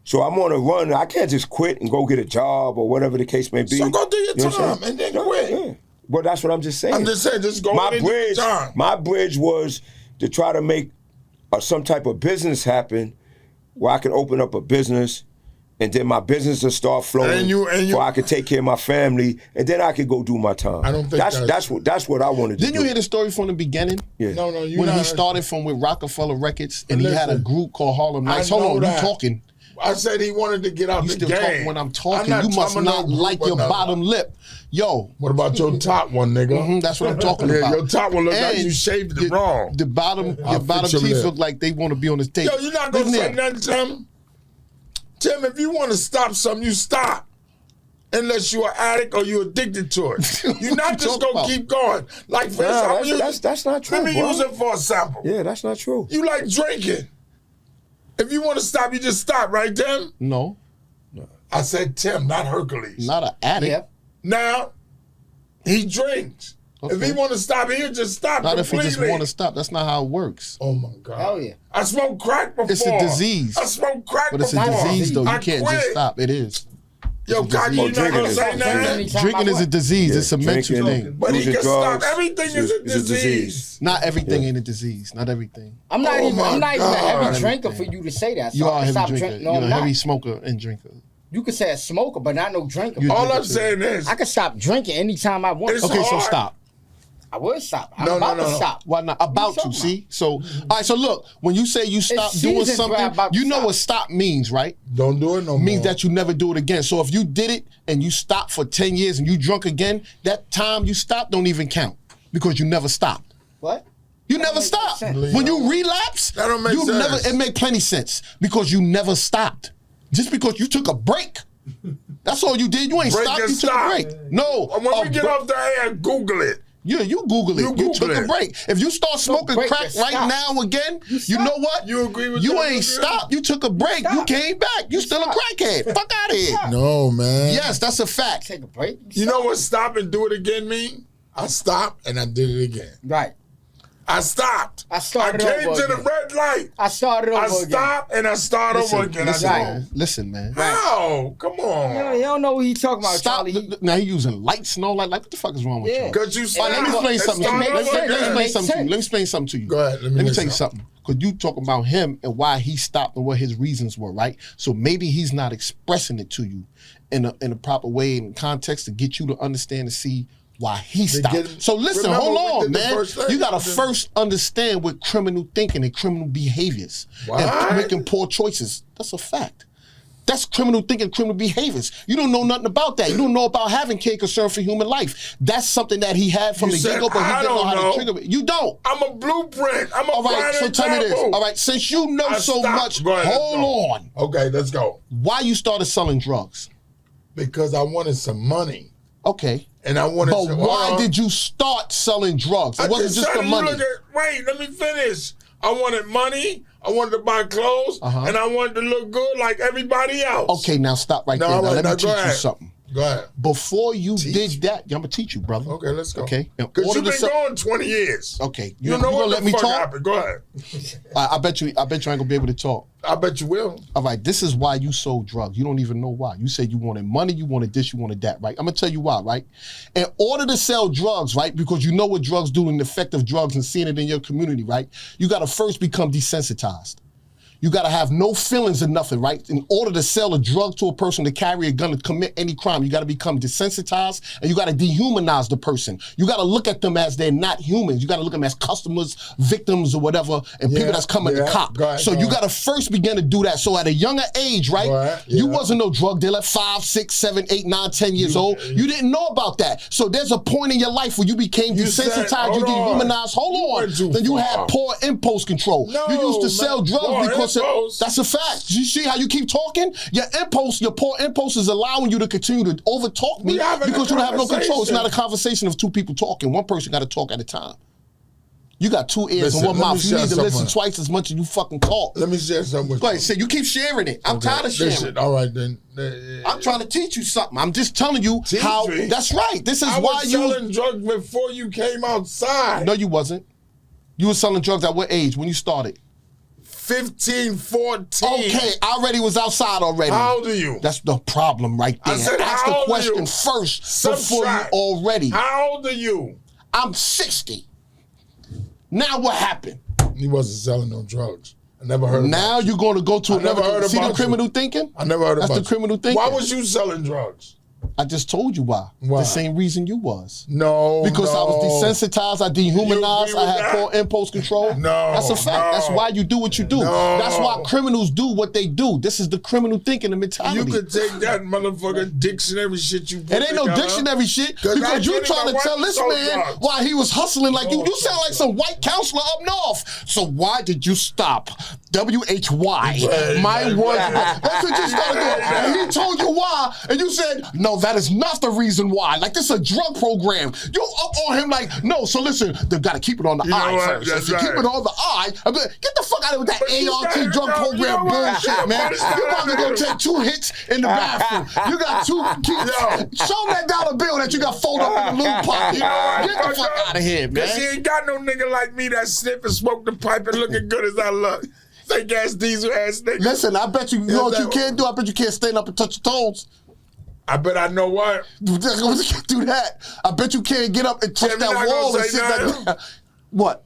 So I'm on a run. I can't just quit and go get a job or whatever the case may be. So go do your time and then quit. Yeah. Well, that's what I'm just saying. I'm just saying, just go and do your time. My bridge was to try to make some type of business happen where I could open up a business and then my business will start flowing so I could take care of my family and then I could go do my time. I don't think that's what I wanted to do. Didn't you hear the story from the beginning? Yeah. No, when he started from with ROCAFELLA Records and he had a group called Harlem Nights. Hold on, you talking. I said he wanted to get out You the still game. talking when I'm talking. not You must talking not no like group your or nothing. bottom lip. Yo. What about your top one, nigga? That's what I'm talking Yeah, about. your top one look like And you shaved it wrong. The bottom, I'll your bottom fix your teeth lip. look like they want to be on the table. Yo, you're not gonna Listen say here. nothing, Tim. Tim, if you want to stop something, you stop. Unless you're an addict or you're addicted to it. You're not just talking gonna about? keep going. Like, for Nah, instance, that's not true, let me bro. use it for a sample. Yeah, that's not true. You like drinking. If you want to stop, you just stop, right, Tim? No, I said Tim, not Hercules. not an addict. Yeah. Now, he drinks. If Okay. he want to stop, he'll just stop Not if completely. you just want to stop. That's not how it works. Oh, my God. Hell yeah. I smoked crack before. It's a disease. I smoked crack But it's before. a disease, though. You I can't quit. just stop. It is. Yo, It's a Kanye, disease. you not Drinking gonna is- say that? Anytime Drinking I is a want. disease. It's a mental drinking, thing. But he using can drugs stop. Everything is a disease. Not everything ain't a disease. Not everything. I'm not Oh even. I'm my not even a heavy God. drinker for you to say that. So You I are a can heavy stop drinker. drinking. No, You're I'm a heavy not. smoker and drinker. You could say a smoker, but not no drinker. You- All drinker I'm too. saying is, I could stop drinking anytime I want. It's Okay, so hard. stop. I would stop. I'm No, about no, to no. stop. Why not? About talking to, see? So, all right, so look, when you say you stop doing seasons where I'm something, about to you know stop. what stop means, right? don't do it no more. Means that you never do it again. So if you did it and you stopped for 10 years and you drunk again, that time you stopped don't even count because you never stopped. What? You never make stopped. sense. When you relapse, That don't make you sense. never. It make plenty sense because you never stopped. Just because you took a break, that's all you did. You ain't Break stopped. and You took stop. a break. No, When we a get break- off the air, Google it. Yeah, you Google it. You You, Google took a it. break. If you start smoking break, crack you right stop. now again, you stop. know what? You agree with You that, ain't Adrian? stopped. You took a break. You stop. came back. You still a stop. crackhead. Fuck out of here. No, man. Yes, that's a fact. Take a break. You know what stop and do it again mean? I stopped and I did it again. Right. I stopped. I started I came over to the again. red light. I started over I again. stopped and I started over again. Listen, I said, man. Listen, man. how? Come on. You know, you don't know what he's talking about, Stop. Charlie. Now he using lights and all that. Like, what the fuck is wrong with Yeah. you? Because you All right, let me stopped explain and something. started It Let makes me over sense. again. explain Makes something to you. sense. Let me explain something to you. Go ahead, let me Let me hear tell you something. something. Because you talking about him and why he stopped and what his reasons were, right? So maybe he's not expressing it to you in a proper way in context to get you to understand and see why he stopped. get- So listen, remember hold we on, did the man. first thing. You gotta We did- first understand what criminal thinking and criminal behaviors What? and making poor choices. That's a fact. That's criminal thinking, criminal behaviors. You don't know nothing about that. You don't know about having care concern for human life. That's something that he had from You the said, get-go, but he "I didn't know don't how know." to trigger it. You don't. I'm a blueprint. I'm a All right, prime so tell me this. example. All right, since you know I so stopped. much, Go ahead, let's hold go. on. Okay, let's go. Why you started selling drugs? Because I wanted some money. Okay. And I wanted But some. why did you start selling drugs? It wasn't just said the you money. look at- wait, let me finish. I wanted money. I wanted to buy clothes. Uh-huh. And I wanted to look good like everybody else. Okay, now stop right No, there. all Now right, let me now teach go you ahead. something. Go ahead. Before you did that, I'm gonna teach you, brother. Okay, let's go. Okay. In Because order you've to been sell- going 20 years. Okay. You don't know gonna what let the me fuck talk? happened. Go ahead. I bet you I ain't gonna be able to talk. I bet you will. All right, this is why you sold drugs. You don't even know why. You said you wanted money, you wanted this, you wanted that, right? I'm gonna tell you why, right? In order to sell drugs, right, because you know what drugs do and the effect of drugs and seeing it in your community, right? You gotta first become desensitized. You gotta have no feelings of nothing, right? In order to sell a drug to a person to carry a gun to commit any crime, you gotta become desensitized and you gotta dehumanize the person. You gotta look at them as they're not humans. You gotta look at them as customers, victims, or whatever, and people that's coming to cop. Go ahead, So go you ahead. gotta first begin to do that. So at a younger age, right? Right, You yeah. wasn't no drug dealer, 5, 6, 7, 8, 9, 10 years old. You didn't know about that. So there's a point in your life where you became You said- desensitized, you hold on. dehumanized. Hold You on. went too Then you far. had poor impulse control. No, you used to sell man. drugs Poor because impulse. that's a fact. You see how you keep talking? Your poor impulse is allowing you to continue to overtalk me We having a because you don't have no control. It's conversation. not a conversation of two people talking. One person got to talk at a time. You got two ears Listen, and one let me mouth. You share need to listen something. twice as much as you fucking talk. Let me share something with Go you. ahead, say you keep sharing it. I'm tired of sharing. Listen, all right then. I'm trying to teach you something. I'm just telling you Teach how. me? That's right. This is I why was you. selling drugs before you came outside. No, you wasn't. You were selling drugs at what age when you started? 15, 14. Okay, I already was outside already. How old are you? That's the problem right there. I said, Ask how the old are question you? first before you Subtract. already. How old are you? I'm 60. Now what happened? He wasn't selling no drugs. I never heard of Now you're going to go to I never another. heard See the about criminal you. thinking? I never heard That's about the criminal thinking. Why was you selling drugs? I just told you why. Why? The same reason you was. No, Because I was desensitized, I dehumanized, You agree I with had that? poor impulse control. No, That's a fact. no. That's why you do what you do. No. That's why criminals do what they do. This is the criminal thinking and mentality. You could take that motherfucking dictionary shit you put It ain't no together. dictionary shit 'Cause I because you get it, trying my to tell wife this sold man drugs. why he was hustling like you. You sound like some white counselor up north. So why did you stop? WHY. My word. That's what you started doing. And he told you why, and you said, no, that is not the reason why. Like this is a drug program. You up on him like, no, so listen, they've got to keep it on the You know eye what? first. That's If you keep right. it on the eye, I mean, get the fuck out of here with that But you ART gotta drug go, program you know what? bullshit, man. Understand You're about to go that. take 2 hits in the bathroom. You got 2 keys. Show him that dollar bill that you got folded up in the little pocket. You know what? Get the fuck out of here, man. Cause he ain't got no nigga like me that sniff and smoke the pipe and looking good as I look. Fake ass diesel ass nigga. Listen, I bet you know what you can't do. I bet you can't stand up and touch your toes. I bet I know what. Do that. I bet you can't get up and touch Tim, that you're not wall gonna and say sit nothing? back. What?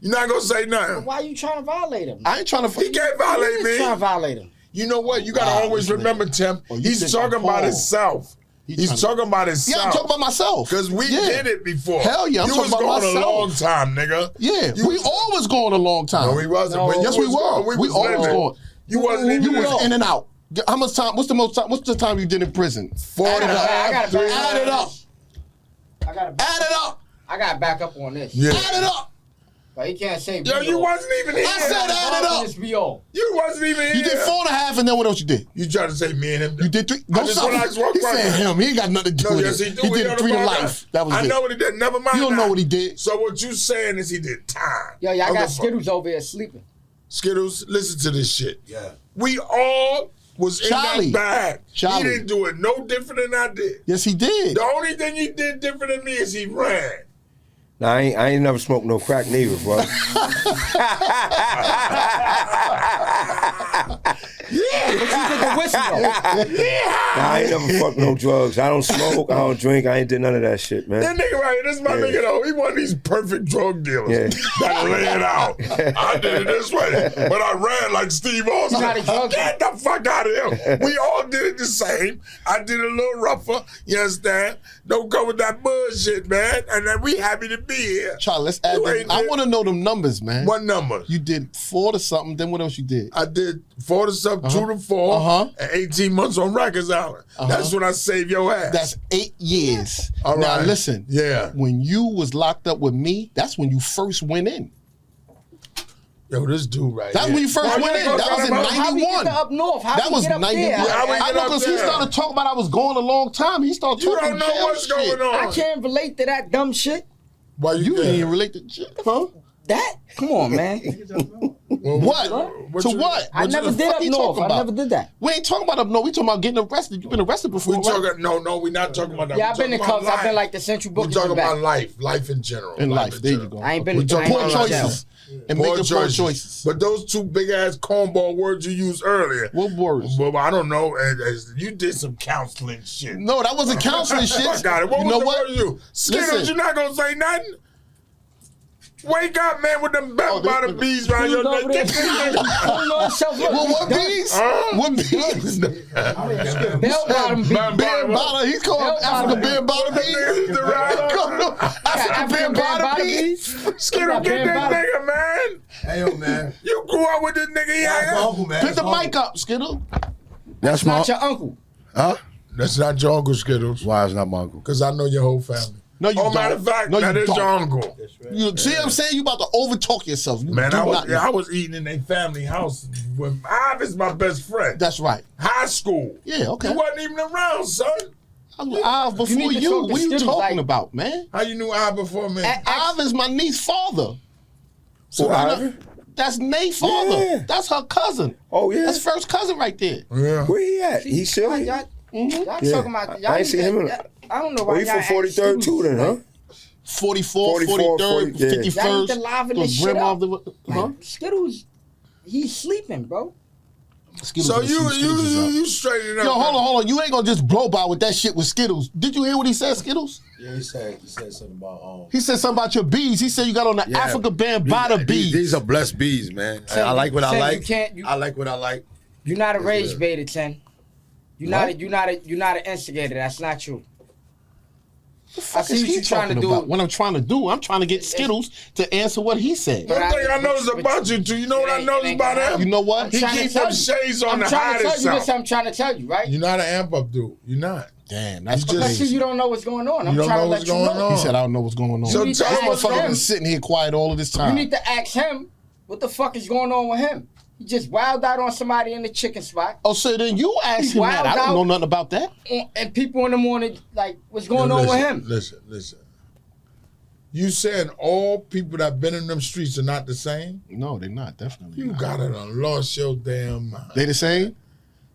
You're not gonna say nothing. Why you trying to violate him? I ain't trying to. He can't violate You me. trying to violate him? You know what? You gotta Wow, always this nigga. remember, Tim. Oh, you He's think talking I'm about Paul. himself. He's trying to- talking about himself. Yeah, I'm talking about myself. Cause we Yeah. did it before. Hell yeah, I'm you talking was about going myself. a long time, nigga. Yeah, You we was- all was going a long time. No, we wasn't. No. When you Yes, we was were. going, We was all was living. going. You wasn't even You was there. in and out. How much time? What's the most time? What's the time you did in prison? 4 and a I half, gotta 3 back Add it up. I gotta back Add it up. I gotta back up on this. Yeah. Add it up. But he can't say Yo, you wasn't even here. I said add it up. This BO. You wasn't even here. You did 4.5, and then what else you did? You tried to say me and him. You did 3. I Don't just stop. realized one He question. said him. He ain't got nothing to do No, with yes, it. he do. He We did know 3 to about life. That was I it. know what he did. Never mind. You don't that. know what he did. So what you saying is he did time. Yo, y'all Okay, got fuck. Skittles over here sleeping. Skittles, listen to this shit. Yeah. We all was in Charlie. that bag. Charlie. He didn't do it no different than I did. Yes, he did. The only thing he did different than me is he ran. Nah, I ain't never smoked no crack neither, bro. But you did the whistle though. Nah, I ain't never fucked no drugs. I don't smoke. I don't drink. I ain't did none of that shit, man. That nigga right here, this is my nigga though. He one of these perfect drug dealers that lay it out. I did it this way, but I ran like Steve Austin. not a drug Get the fuck out of here. We all did it the same. I did it a little rougher. You understand? Don't go with that bullshit, man. And then we happy to be here. Charlie, let's add You them. ain't I did- want to know them numbers, man. What number? You did 4 to something. Then what else you did? I did 4 to sub, 2 to 4, and 18 months on Rikers Island. That's when I saved your ass. That's 8 years. All Now right. listen. Yeah. When you was locked up with me, that's when you first went in. Yo, this dude right That's here. when you first Why went you in. go That was talking in about- How we get 91. to up north? How That we was get up 91. there? How we I get know up because he there? started talking about I was going a long time. He started You talking don't know jail what's shit. going on. I can't relate to that dumb shit. Why You there? didn't even relate to shit, huh? That? Come on, man. What? To you- what? I What never the did fuck up you north. talking I about? never did that. We ain't talking about up north. We talking about getting arrested. You've been arrested before, We right? talking, no, we're not talking about that. Yeah, We're I've been in talking about cuffs. I've been life. like the central We're book. talking back. about life in general. In life, there you general. go. I ain't been. We talking Poor about choices. And Poor making poor choices. But those 2 big ass cornball words you used earlier. What words? Well, I don't know. You did some counseling shit. No, that wasn't counseling shit. I got it. What You was know the what? word you? Skittles, Listen. you're not gonna say nothing. Wake up, man, with them bell Oh, bottom bees right Who's your over neck. there? Get this nigga. Oh, Lord, self-look. Well, what bees? What bees? Bell bottom beat. Bear bottom. He's called Bell African bottom. bear bottom What bees. the nigga used to ride on? African bear bottom bees. Skittle, get this nigga, man. Hey, yo, man. You grew up with this nigga, That's my yeah? uncle, man. Put the mic up, Skittle. That's my Not your uncle. Huh? That's not your uncle, Skittles. Why is not my uncle? Because I know your whole family. No, you Oh, don't. matter of fact, No, that you is don't. your uncle. You see what I'm saying? You about to overtalk yourself. You Man, do not know. I was eating in their family house when Iv is my best friend. That's right. High school. Yeah, okay. You wasn't even around, son. I was Iv before need to you. talk to What are you Skittles talking like- about, man? How you knew Iv before me? Iv is my niece's father. Who, I know- Ivan? That's Nate's father. Yeah. That's her cousin. Oh, yeah? That's first cousin right there. Yeah. Where he at? He still here? Y'all Yeah. talking about. Y'all I ain't seen him in y'all- I don't know Oh, why he y'all from act 43rd too then, huh? 44, 44, 43rd, 40, yeah. 51st. Y'all need to liven this shit grandma up. of the, huh? Skittles, he's sleeping, bro. Skittles So is- Skittles is up. you straighten up. Yo, hold on. You ain't gonna just blow by with that shit with Skittles. Did you hear what he said, Skittles? Yeah, he said something about He said something about your bees. He said you got on the Yeah. Africa Bambaataa bees. These are blessed bees, man. Sam, I like what I Sam, like. you can't- you- I like what I like. You're not a rage beta, 10. You're not an instigator. That's not true. The fuck see is what he you trying to talking do. about? What I'm trying to do, I'm trying to get Skittles to answer what he said. One thing I noticed about you two, you know what I noticed about him? You know what? He keeps them shades on I'm to trying hide to tell you himself. this. I'm trying to tell you, right? You're not an amp up dude. You're not. Damn, that's You just- Because see, crazy. you don't know what's going on. I'm You don't trying know to what's let you going know. on. He said, I don't know what's going on. So need to tell ask him what's Motherfucker going been on. sitting here quiet all of this You time. need to ask him what the fuck is going on with him. He just wilded out on somebody in the chicken spot. Oh, so then you ask He him that. I wilded don't out. know nothing about that. And people in the morning, like, what's going on with him? Listen. You saying all people that been in them streets are not the same? No, they're not. Definitely You not. got it on lost your damn mind. They the same?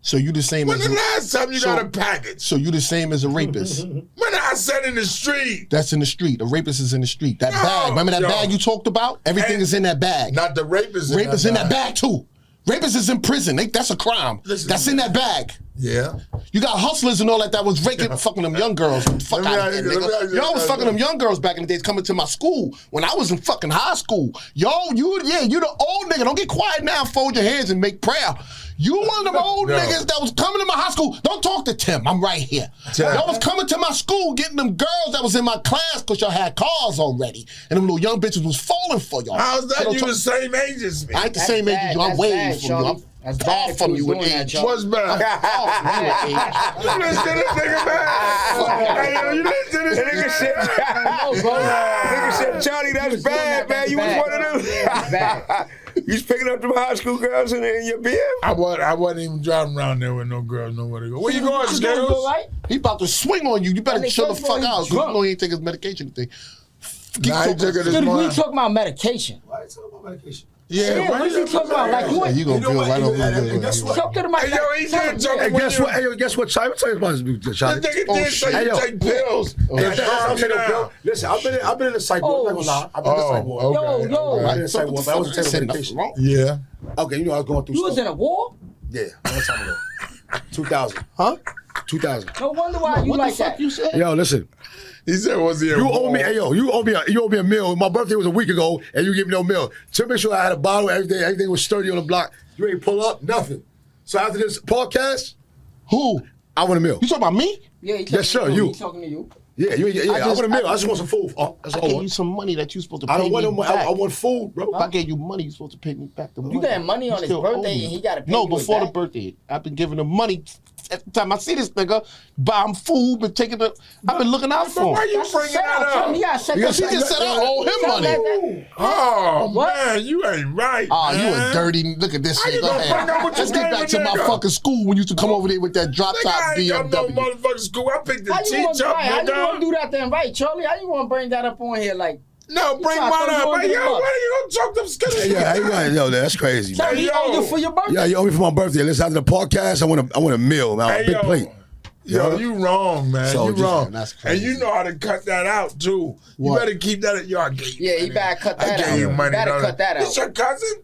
So you the same When as the last time you so- got a package? So you the same as a rapist. When I said in the street, That's in the street. A rapist is in the street. That No, bag. Remember that yo. bag you talked about? Everything And- is in that bag. not the rapist. Rapists in that bag too. Rapists is in prison. That's a crime. Listen That's to in me. that bag. Yeah. You got hustlers and all that was raking, fucking them young girls. Fuck Let me out of ask here, you- let me ask nigga. you- Y'all was fucking them young girls back in the days coming to my school when I was in fucking high school. You the old nigga. Don't get quiet now. Fold your hands and make prayer. You one of them old Yo. niggas that was coming to my high school. Don't talk to Tim. I'm right here. Tim. Y'all was coming to my school getting them girls that was in my class because y'all had cars already. And them little young bitches was falling for y'all. How's So that? don't You talk- the same age as me. I ain't the That's same age as bad. you. I'm That's way bad, from you. Charlie. I'm That's far bad if from you you was in doing that, age. Charlie. What's bad? Far from you in age. You listen to this nigga, man. Hey, yo, you listen to this Nigga nigga. said, No, bro. nigga said, Charlie, that's bad, man. You was one of them. That's bad. You was picking up them high school girls in your BM? I wasn't even driving around there with no girls nowhere to go. Where you going, You doing Skittles? good, right? He about to swing on you. You better That nigga chill the first of all, fuck out he's because you drunk. know he ain't take his medication today. Keep Nah, he talking. took it this Dude, we morning. talking about medication. Why you talking about medication? Yeah, What you talking about? Like, you Yeah, ain't you gonna You know feel what? right over And there. guess what? talk to the mic. Hey, yo, he did talk Hey, when guess you- what? Hey, yo, guess what? Charlie, tell you about this, Charlie. This nigga Oh, did say shit. you Hey, yo. take pills. Oh, and That's what I'm calm saying, you bro. down. Listen, I've been in the psych ward. I'm not gonna lie. I've been in the psych ward. Oh, Yo, okay, yo. okay. I've been in the psych ward, but I wasn't taking Said medication. nothing wrong. Yeah. Okay, you know I was going through You was stuff. in a war? Yeah, a long time ago. 2000. Huh? 2000. No wonder why you What like the fuck that. you said? Yo, listen. He said, was he a You owe me, wall? hey yo, you owe me a meal. My birthday was a week ago, and you give me no meal. To make sure I had a bottle, everything was sturdy on the block. You ain't pull up, nothing. So after this podcast, Who? I want a meal. You talking about me? Yeah, he talking Yes, sir, to you. He talking to you. Yeah, I just- want a meal. I just want some food. That's I all I gave you want. some money that you supposed to pay I don't want me no money. back. I want food, bro. If I gave you money, you supposed to pay me back the money. You got money on his still birthday owe me. and he gotta pay No, you it before the back? birthday. I've been giving him money. Every time I see this nigga, buy him food, but taking the. I've been looking out But for why him. you That's bringing a that setup. He up? gotta set Because that He just said I owe him money. Oh, What? man, you ain't right, Oh, you a man. dirty. Look at this How shit. you Go gonna ahead. bring up what you Let's get gave back a to my nigga? fucking school when you used to come over there with that drop Nigga, top I ain't got no BMW. motherfucking school. I picked the How you teach gonna up, How you gonna nigga. do that then, right, Charlie? How you gonna bring that up on here like? No, bring trying mine to up. throw Hey, you yo, up. when are you gonna choke them Skittles? Yeah, yo, that's crazy, man. Charlie, he yo. owe you for your birthday. Yeah, you owe me for my birthday. Listen, after the podcast, I want a meal, man. Hey, A big yo. plate. Yo, Yeah. you wrong, man. So you just- wrong. that's And crazy. you know how to cut that out, too. You What? better keep that at your gate. Yeah, he better cut that I out. gave you He money. better no, cut that This out. your cousin?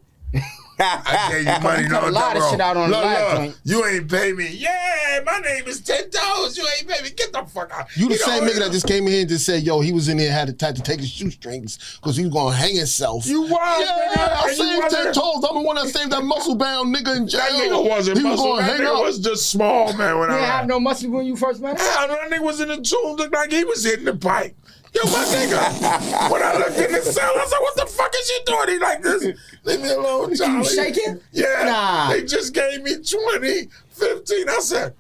I gave you money. You No, cut a lot of no, shit out on the look, live look, joint. you ain't pay me. Yeah, my name is $10. You ain't pay me. Get the fuck out. You the know same what? nigga that just came in here and just said, yo, he was in there had to take his shoestrings because he was gonna hang himself. You was, Yeah, nigga. I and you saved 10 wasn't- toes. I'm the one that saved that muscle bound nigga in jail. That nigga wasn't he was muscle. gonna That hang nigga up. was just small, man. When You I didn't have no muscle when you first met him? Hell, that nigga was in the tomb, looked like he was hitting the pipe. Yo, my nigga. When I looked in the cell, I said, what the fuck is you doing? He like this. Leave me alone, Charlie. shaking? Yeah. Nah. They just gave me 20, 15. I said,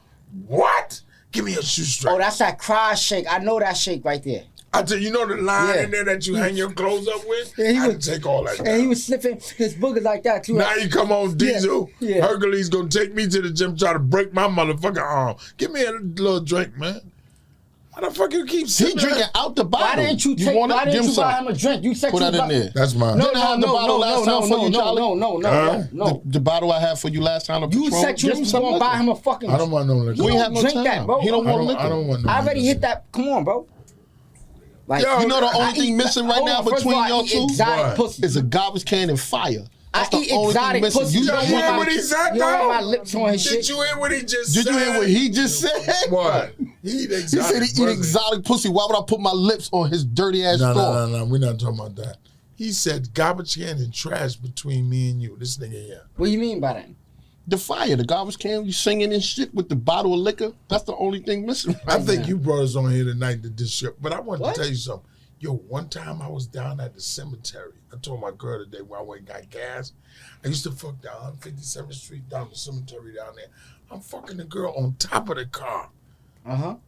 what? Give me a shoestring. Oh, that's that cry shake. I know that shake right there. I tell you, know the line Yeah. in there that you hang your clothes up with? Yeah, he I was- didn't take all that And he down. was sniffing his boogers like that too. Now you come on Diesel. Yeah. Hercules gonna take me to the gym, try to break my motherfucking arm. Give me a little drink, man. Why the fuck you keep He sipping drinking that? out the bottle. Why didn't you want it? Why Give didn't him you buy some. him a drink? You said Put you that in buy- there. That's mine. No, Didn't I no, have the no, bottle no, last no, time no, for you, no, Charlie? no, no, no, Huh? no. The bottle I had for you last time. You Patron, said you give him was some gonna buy liquor. him a fucking. I don't want no liquor. We ain't don't have no drink time. that, bro. He don't want liquor. I don't want no I already liquor. hit that. Come on, bro. Like Yo, You know the I only thing missing right hold now on, first of between all, I y'all eat two exotic What? pussy. is a garbage can and fire. That's I the eat only thing exotic missing. pussy. You Yo, don't you want hear my- what he said, You don't want though? my lips on his Did shit. you hear what he just Did said? you hear what he just said? What? He eat He exotic said he eat pussy. exotic pussy. Why would I put my lips on his dirty ass No, straw? no, we're not talking about that. He said garbage can and trash between me and you. This nigga here. What do you mean by that? the fire, the garbage can, you singing and shit with the bottle of liquor. That's the only thing missing. I Right think now. you brought us on here tonight to this shit. But I want What? to tell you something. Yo, one time I was down at the cemetery. I told my girl today when I went and got gas. I used to fuck down 57th Street down the cemetery down there. I'm fucking the girl on top of the car.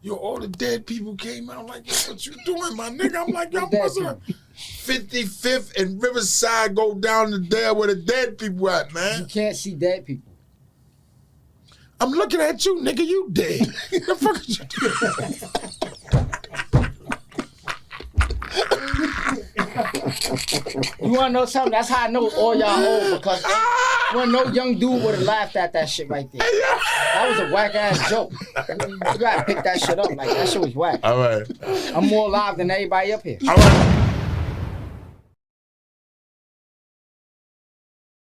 Yo, all the dead people came out. I'm like, yo, what you doing, my nigga? I'm like, y'all must have 55th and Riverside go down to there where the dead people at, You man. can't see dead people. I'm looking at you, nigga. You dead. The fuck is you doing? You wanna know something? That's how I know all y'all old, because when no young dude would have laughed at that shit right there. That was a whack ass joke. You gotta pick that shit up. Like, that shit was whack. All right. I'm more alive than everybody up here. All right.